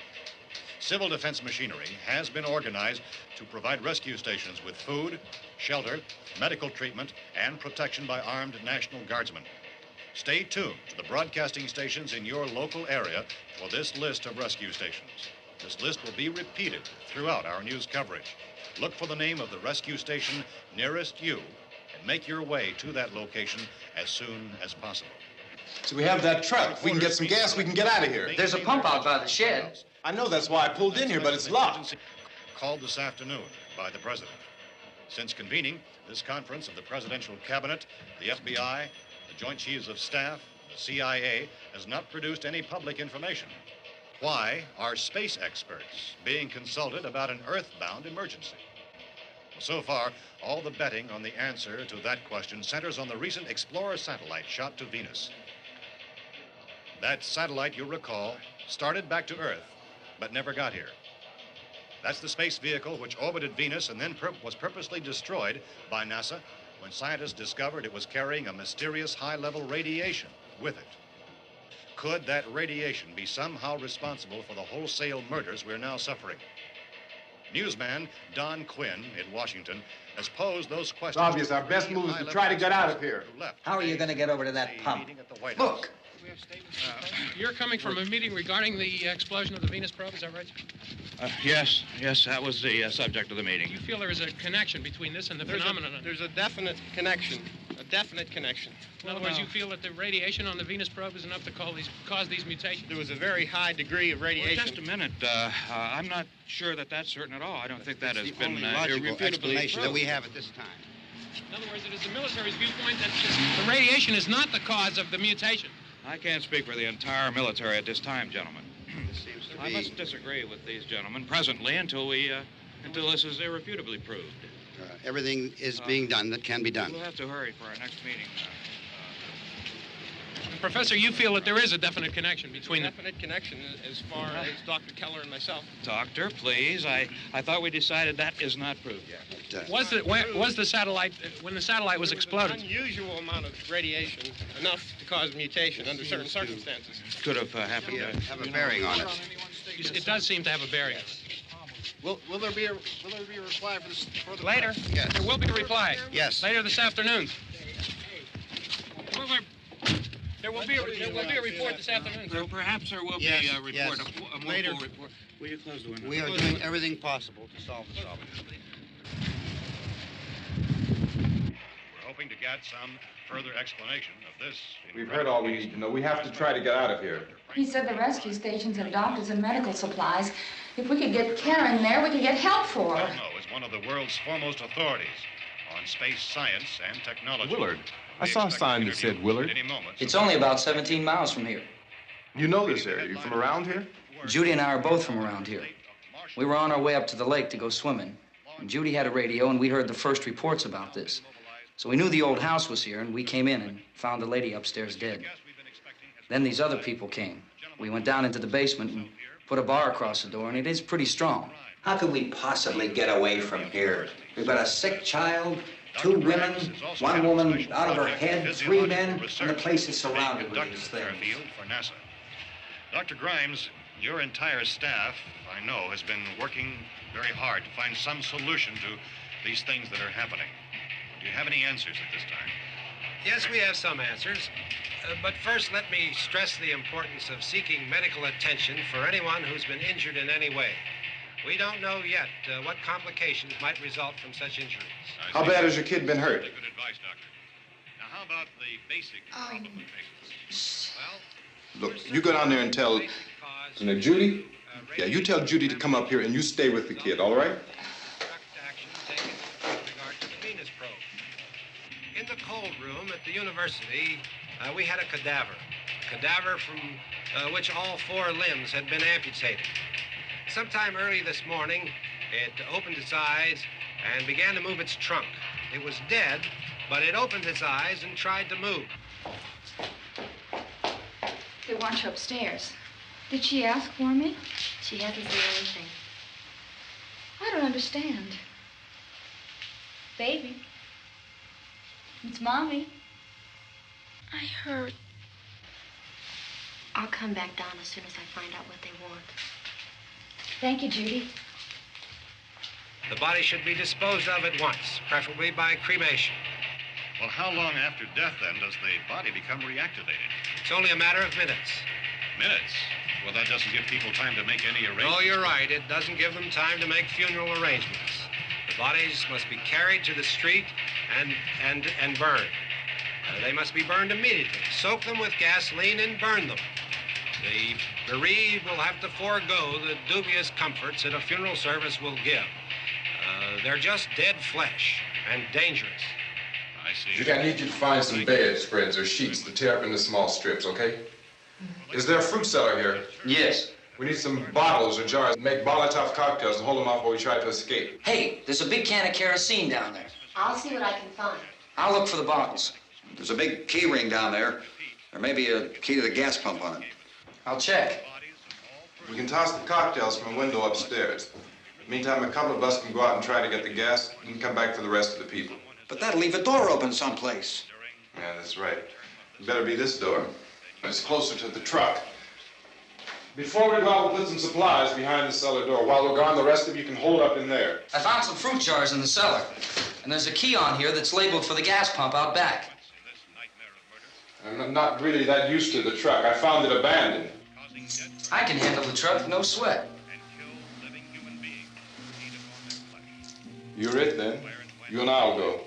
Civil defense machinery has been organized to provide rescue stations with food, shelter, medical treatment, and protection by armed National Guardsmen. Stay tuned to the broadcasting stations in your local area for this list of rescue stations. This list will be repeated throughout our news coverage. Look for the name of the rescue station nearest you and make your way to that location as soon as possible. So we have that truck. If we can get some gas, we can get out of here. There's a pump out by the shed. I know, that's why I pulled in here, but it's locked. Called this afternoon by the president. Since convening this conference of the presidential cabinet, the FBI, the Joint Chiefs of Staff, the CIA has not produced any public information. Why are space experts being consulted about an earthbound emergency? So far, all the betting on the answer to that question centers on the recent Explorer satellite shot to Venus. That satellite, you'll recall, started back to Earth, but never got here. That's the space vehicle which orbited Venus and then was purposely destroyed by NASA when scientists discovered it was carrying a mysterious high-level radiation with it. Could that radiation be somehow responsible for the wholesale murders we're now suffering? Newsman Don Quinn in Washington has posed those questions. It's obvious our best move is to try to get out of here. How are you going to get over to that pump? Look! You're coming from a meeting regarding the explosion of the Venus probe, is that right? Yes, that was the subject of the meeting. You feel there is a connection between this and the phenomenon? There's a definite connection. In other words, you feel that the radiation on the Venus probe is enough to cause these mutations? There was a very high degree of radiation. Well, just a minute. I'm not sure that that's certain at all. I don't think that has been logical explanation that we have at this time. In other words, it is the military's viewpoint that the radiation is not the cause of the mutation. I can't speak for the entire military at this time, gentlemen. This seems to I be... must disagree with these gentlemen presently until this is irrefutably proved. Everything is being done that can be done. We'll have to hurry for our next meeting. Professor, you feel that there is a definite connection between Definite connection as far as Dr. Keller and myself. Doctor, please. I thought we decided that is not proved yet. Was the satellite, when the satellite was exploded? An unusual amount of radiation, enough to cause mutation under certain circumstances. Could have happened. Have a bearing on it. It does seem to have a bearing. Will there be a reply for the Later? Yes. There will be a reply. Yes. Later this afternoon. There will be a report this afternoon. Well, perhaps there will Yes, be a report, yes. a more Later. full report. Will you close the window? We are doing everything possible to solve the problem. We're hoping to get some further explanation of this. We've heard all we need to know. We have to try to get out of here. He said the rescue stations have doctors and medical supplies. If we could get Kenner in there, we could get help for her. Belno is one of the world's foremost authorities on space science and technology. Willard. I saw a sign that said Willard. It's only about 17 miles from here. You know this area. You from around here? Judy and I are both from around here. We were on our way up to the lake to go swimming. And Judy had a radio, and we heard the first reports about this. So we knew the old house was here, and we came in and found the lady upstairs dead. Then these other people came. We went down into the basement and put a bar across the door, and it is pretty strong. How could we possibly get away from here? We've got a sick child, 2 women, 1 woman out of her head, 3 men, and the place is surrounded with these things. For NASA. Dr. Grimes, your entire staff, I know, has been working very hard to find some solution to these things that are happening. Do you have any answers at this time? Yes, we have some answers. But first, let me stress the importance of seeking medical attention for anyone who's been injured in any way. We don't know yet what complications might result from such injuries. How bad has your kid been hurt? Good advice, Doctor. Now, how about the basic problem of patients? Look, you go down there and tell, Judy? Yeah, you tell Judy to come up here and you stay with the kid, all right? In the cold room at the university, we had a cadaver from which all 4 limbs had been amputated. Sometime early this morning, it opened its eyes and began to move its trunk. It was dead, but it opened its eyes and tried to move. They want you upstairs. Did she ask for me? She hasn't said anything. I don't understand. Baby. It's Mommy. I heard. I'll come back down as soon as I find out what they want. Thank you, Judy. The body should be disposed of at once, preferably by cremation. Well, how long after death, then, does the body become reactivated? It's only a matter of minutes. Minutes? Well, that doesn't give people time to make any arrangements. Oh, you're right. It doesn't give them time to make funeral arrangements. The bodies must be carried to the street and burned. They must be burned immediately. Soak them with gasoline and burn them. The bereaved will have to forego the dubious comforts that a funeral service will give. They're just dead flesh and dangerous. I see. Judy, I need you to find some bedspreads or sheets to tear up into small strips, okay? Is there a fruit cellar here? Yes. We need some bottles or jars. Make Molotov cocktails and hold them off while we try to escape. Hey, there's a big can of kerosene down there. I'll see what I can find. I'll look for the bottles. There's a big key ring down there. There may be a key to the gas pump on it. I'll check. We can toss the cocktails from a window upstairs. Meantime, a couple of us can go out and try to get the gas and come back for the rest of the people. But that'll leave a door open someplace. Yeah, that's right. It better be this door. It's closer to the truck. Before we go out, we'll put some supplies behind the cellar door. While we're gone, the rest of you can hold up in there. I found some fruit jars in the cellar. And there's a key on here that's labeled for the gas pump out back. I'm not really that used to the truck. I found it abandoned. I can handle the truck, no sweat. You're it, then. You and I'll go.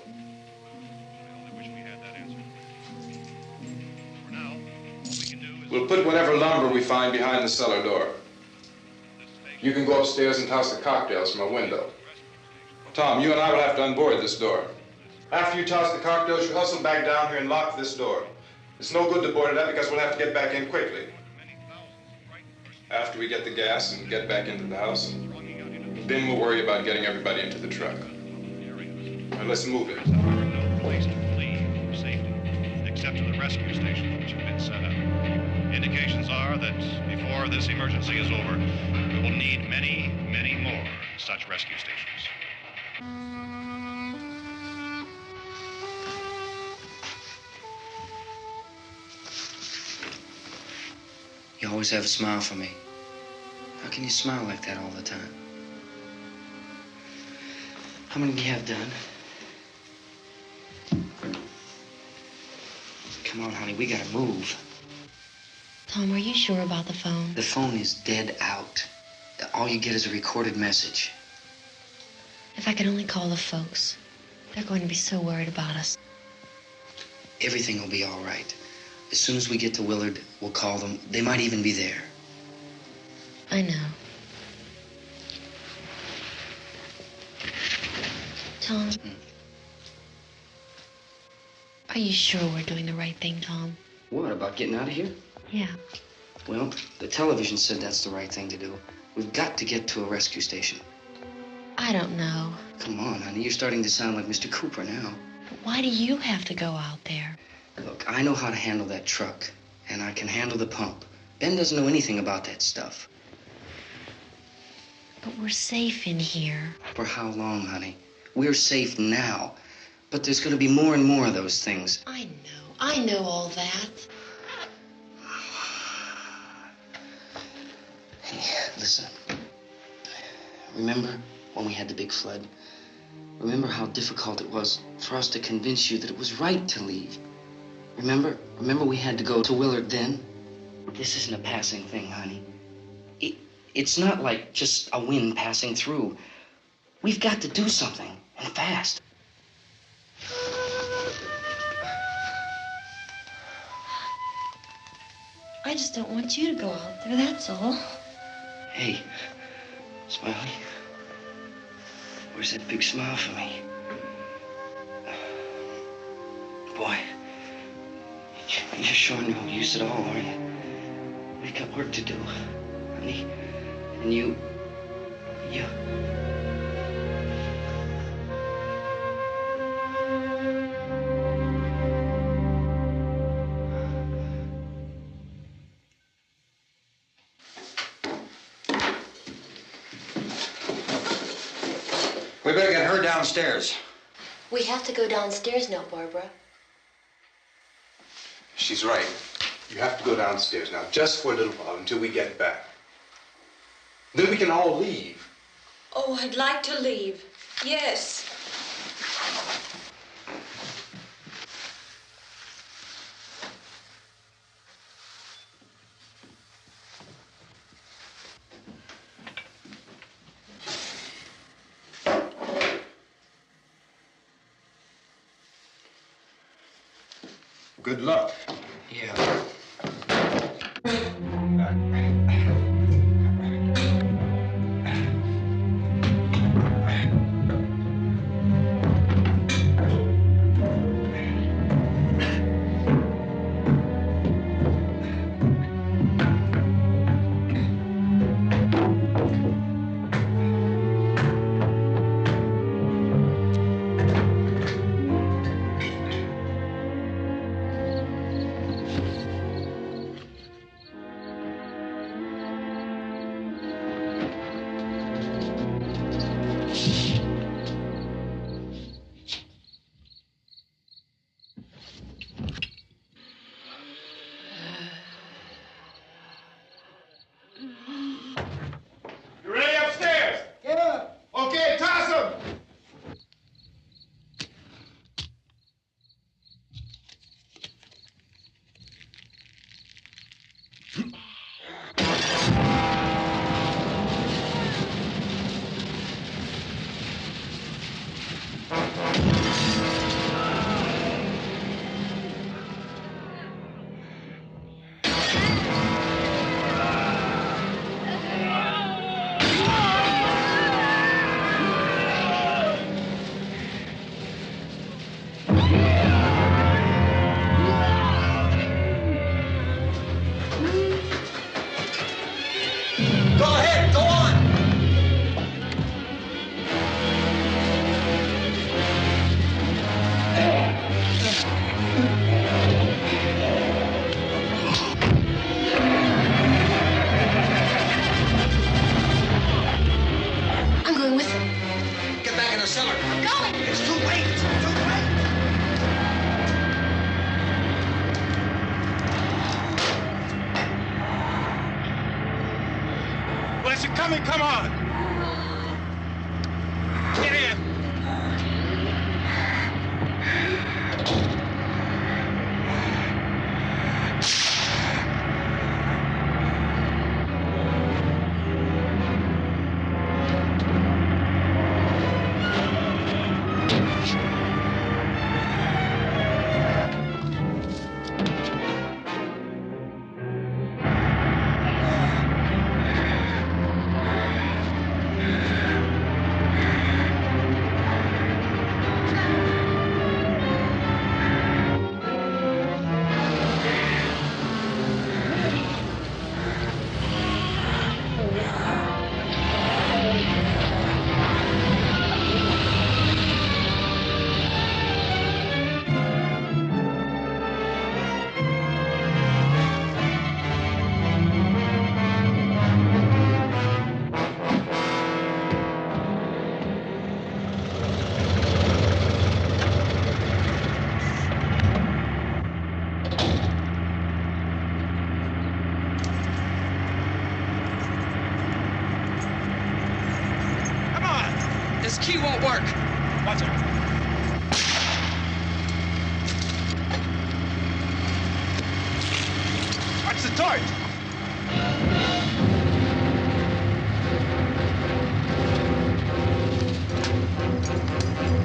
We'll put whatever lumber we find behind the cellar door. You can go upstairs and toss the cocktails from a window. Tom, you and I will have to unboard this door. After you toss the cocktails, you hustle back down here and lock this door. It's no good to board it up because we'll have to get back in quickly. After we get the gas and get back into the house, then we'll worry about getting everybody into the truck. Now let's move it. No place to flee for safety, except to the rescue stations which have been set up. Indications are that before this emergency is over, we will need many, many more such rescue stations. You always have a smile for me. How can you smile like that all the time? How many do you have done? Come on, honey, we gotta move. Tom, are you sure about the phone? The phone is dead out. All you get is a recorded message. If I could only call the folks. They're going to be so worried about us. Everything will be all right. As soon as we get to Willard, we'll call them. They might even be there. I know. Tom, are you sure we're doing the right thing, Tom? What, about getting out of here? Yeah. Well, the television said that's the right thing to do. We've got to get to a rescue station. I don't know. Come on, honey, you're starting to sound like Mr. Cooper now. But why do you have to go out there? Look, I know how to handle that truck, and I can handle the pump. Ben doesn't know anything about that stuff. But we're safe in here. For how long, honey? We're safe now. But there's going to be more and more of those things. I know all that. Hey, listen. Remember when we had the big flood? Remember how difficult it was for us to convince you that it was right to leave? Remember we had to go to Willard then? This isn't a passing thing, honey. It's not like just a wind passing through. We've got to do something, and fast. I just don't want you to go out there, that's all. Hey, Smiley. Where's that big smile for me? Boy, you're sure no use at all, are you? We got work to do, honey. And you... We better get her downstairs. We have to go downstairs now, Barbara. She's right. You have to go downstairs now, just for a little while, until we get back. Then we can all leave. Oh, I'd like to leave. Yes. Good luck. Yeah. coming, come on! Get in! This key won't work. Watch it. Watch the torch.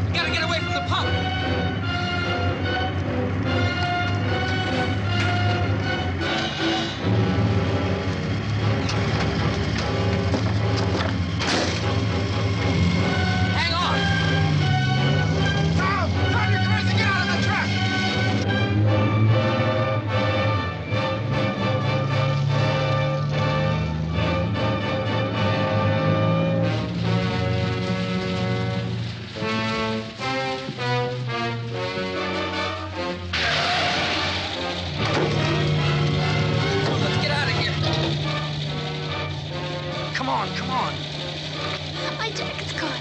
You gotta get away from the pump. Come on. My jacket's caught.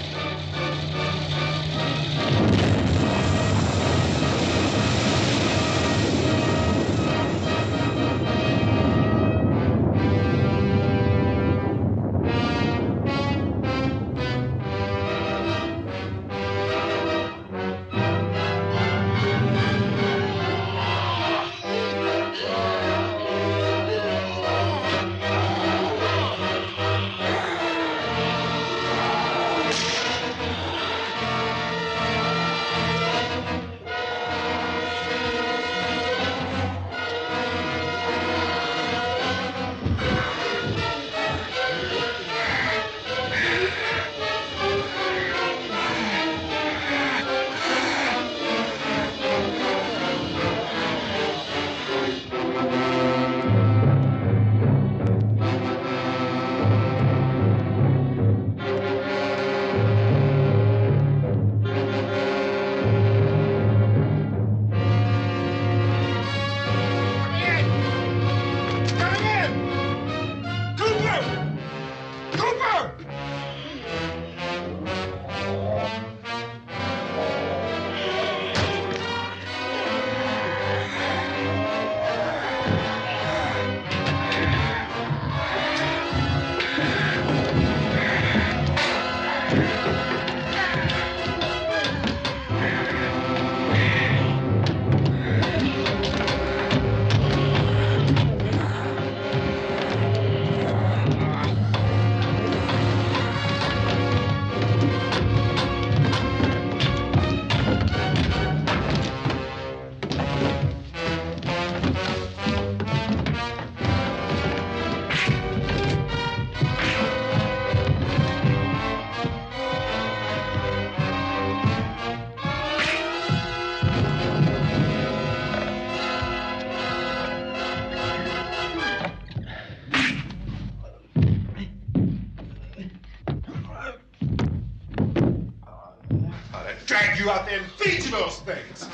Drag you out there and feed you those things.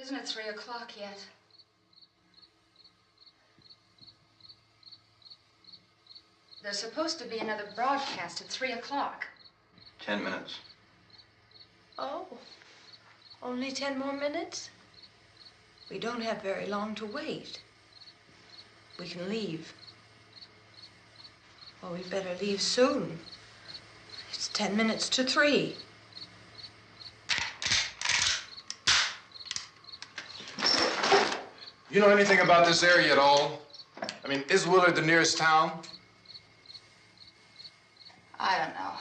Isn't it 3 o'clock yet? There's supposed to be another broadcast at 3 o'clock. 10 minutes. Oh, only 10 more minutes? We don't have very long to wait. We can leave. Oh, we better leave soon. It's 10 minutes to 3. You know anything about this area at all? I mean, is Willard the nearest town? I don't know.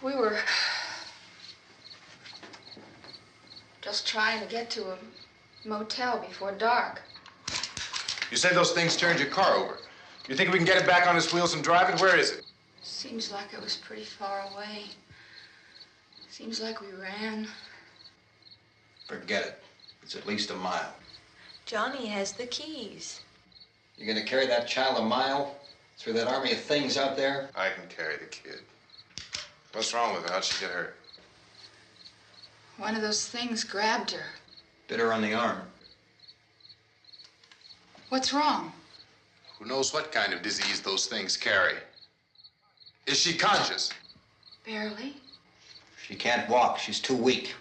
We were just trying to get to a motel before dark. You say those things turned your car over. You think we can get it back on its wheels and drive it? Where is it? Seems like it was pretty far away. Seems like we ran. Forget it. It's at least a mile. Johnny has the keys. You're gonna carry that child a mile through that army of things out there? I can carry the kid. What's wrong with her? How'd she get hurt? One of those things grabbed her. Bit her on the arm. What's wrong? Who knows what kind of disease those things carry? Is she conscious? Barely. She can't walk. She's too weak.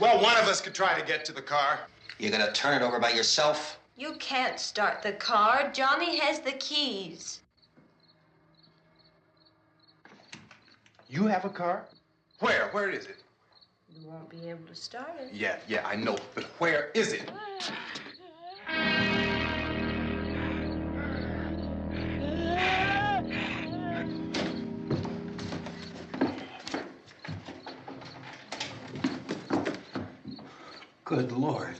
Well, one of us could try to get to the car. You gonna turn it over by yourself? You can't start the car. Johnny has the keys. You have a car? Where? Where is it? You won't be able to start it. Yeah, I know. But where is it? Good Lord.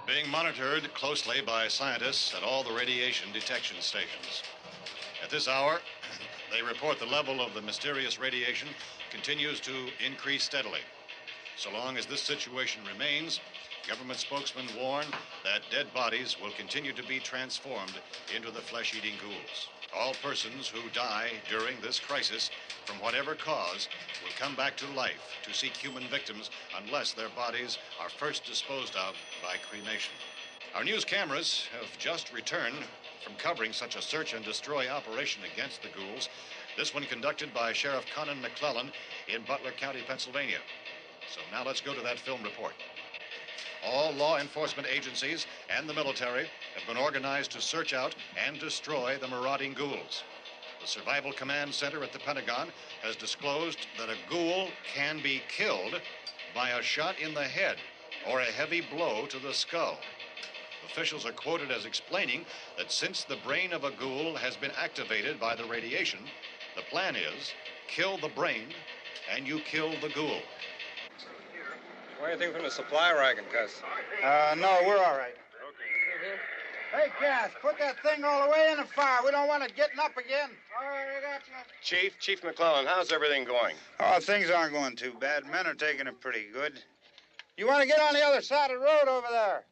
Being monitored closely by scientists at all the radiation detection stations. At this hour, they report the level of the mysterious radiation continues to increase steadily. So long as this situation remains, government spokesmen warn that dead bodies will continue to be transformed into the flesh-eating ghouls. All persons who die during this crisis, from whatever cause, will come back to life to seek human victims unless their bodies are first disposed of by cremation. Our news cameras have just returned from covering such a search and destroy operation against the ghouls, this one conducted by Sheriff Conan McClellan in Butler County, Pennsylvania. So now let's go to that film report. All law enforcement agencies and the military have been organized to search out and destroy the marauding ghouls. The Survival Command Center at the Pentagon has disclosed that a ghoul can be killed by a shot in the head or a heavy blow to the skull. Officials are quoted as explaining that since the brain of a ghoul has been activated by the radiation, the plan is kill the brain and you kill the ghoul. Anything from the supply wagon, Gus? No, we're all right. Hey, Cass, put that thing all the way in the fire. We don't want it getting up again. All right, I got you. Chief McClellan, how's everything going? Oh, things aren't going too bad. Men are taking it pretty good. You want to get on the other side of the road over there?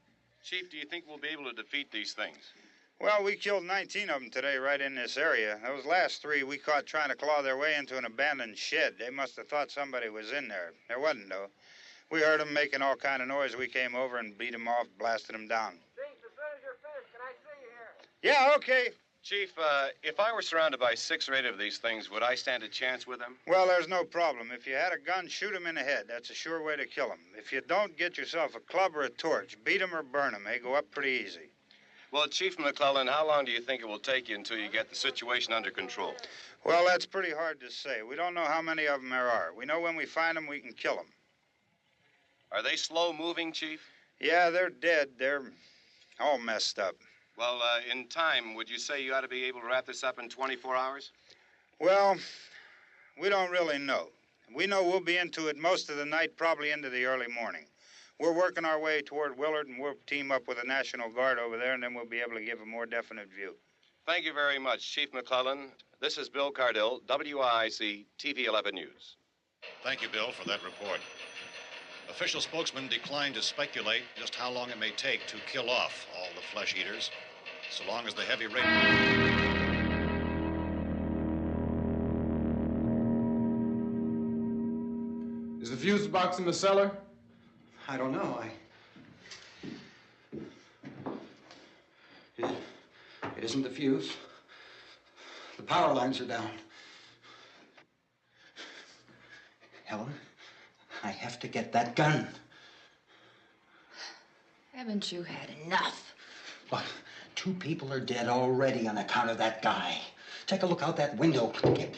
Chief, do you think we'll be able to defeat these things? Well, we killed 19 of them today right in this area. Those last 3 we caught trying to claw their way into an abandoned shed. They must have thought somebody was in there. There wasn't, though. We heard them making all kind of noise. We came over and beat them off, blasted them down. James, as soon as you're finished, can I see you here? Yeah, okay. Chief, if I were surrounded by 6 or 8 of these things, would I stand a chance with them? Well, there's no problem. If you had a gun, shoot them in the head. That's a sure way to kill them. If you don't, get yourself a club or a torch. Beat them or burn them. They go up pretty easy. Well, Chief McClellan, how long do you think it will take you until you get the situation under control? Well, that's pretty hard to say. We don't know how many of them there are. We know when we find them, we can kill them. Are they slow-moving, Chief? Yeah, they're dead. They're all messed up. Well, in time, would you say you ought to be able to wrap this up in 24 hours? Well, we don't really know. We know we'll be into it most of the night, probably into the early morning. We're working our way toward Willard, and we'll team up with the National Guard over there, and then we'll be able to give a more definite view. Thank you very much, Chief McClellan. This is Bill Cardill, WIC TV 11 News. Thank you, Bill, for that report. Official spokesman declined to speculate just how long it may take to kill off all the flesh eaters, so long as the heavy rain... Is the fuse box in the cellar? I don't know. It isn't the fuse. The power lines are down. Helen, I have to get that gun. Haven't you had enough? Look, 2 people are dead already on account of that guy. Take a look out that window. Get...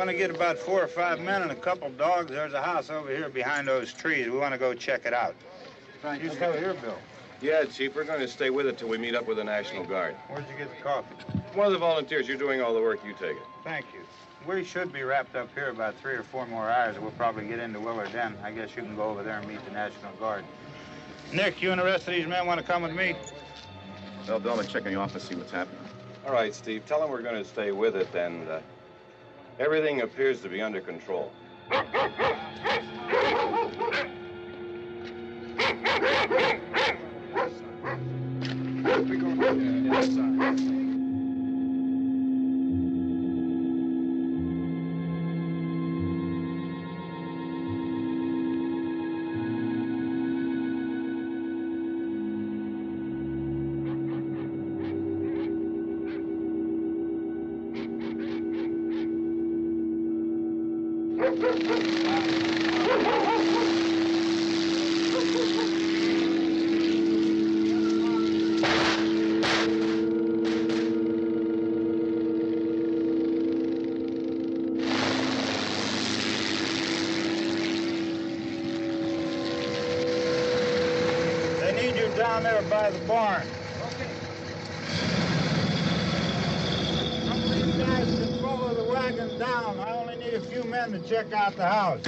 want to get about 4 or 5 men and a couple dogs. There's a house over here behind those trees. We want to go check it out. You still here, Bill? Yeah, Chief, we're going to stay with it till we meet up with the National Guard. Where'd you get the coffee? One of the volunteers. You're doing all the work. You take it. Thank you. We should be wrapped up here about 3 or 4 more hours. We'll probably get into Willard Den. I guess you can go over there and meet the National Guard. Nick, you and the rest of these men want to come with me? Well, Bill, I'm checking the office, see what's happening. All right, Steve. Tell them we're going to stay with it, and everything appears to be under control. Down there by the barn. Okay. Some of these guys can follow the wagon down. I only need a few men to check out the house.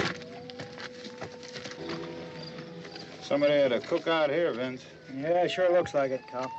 Somebody had a cookout here, Vince. Yeah, it sure looks like it, Cop.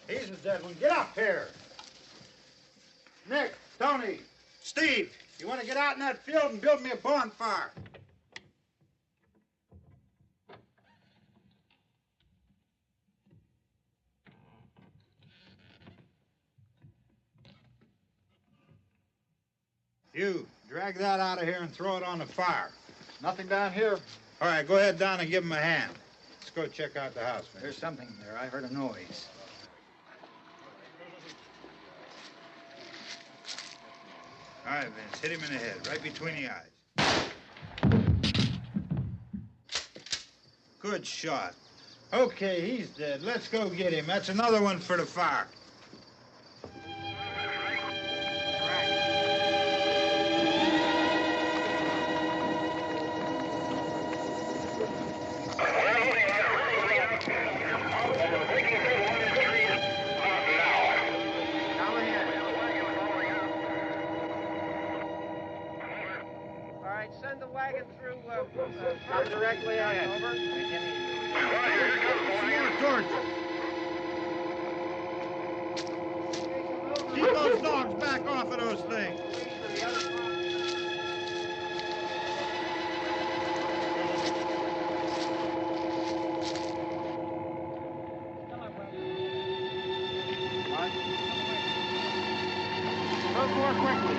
He's a dead one. Get up here. Nick, Tony, Steve, you want to get out in that field and build me a bonfire? You, drag that out of here and throw it on the fire. Nothing down here. All right, go ahead down and give him a hand. Let's go check out the house, man. There's something there. I heard a noise. All right, Vince, hit him in the head, right between the eyes. Good shot. Okay, he's dead. Let's go get him. That's another one for the fire. Send the wagon through directly on over. Keep those dogs back off of those things. Look more quickly.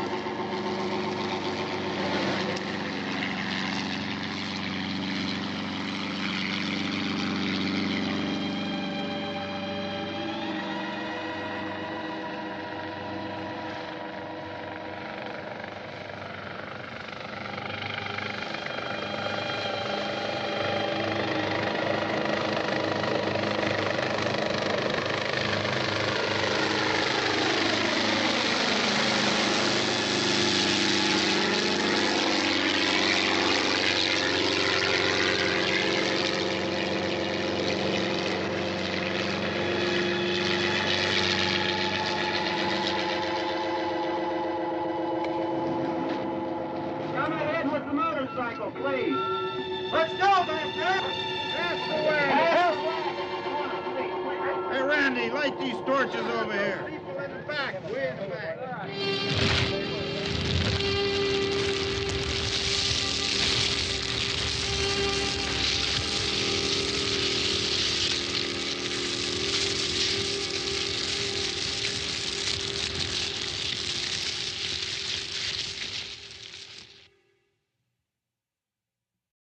Please. Let's go, back there. That's the way. Hey, Randy, light these torches over here. People in the back, way in the back.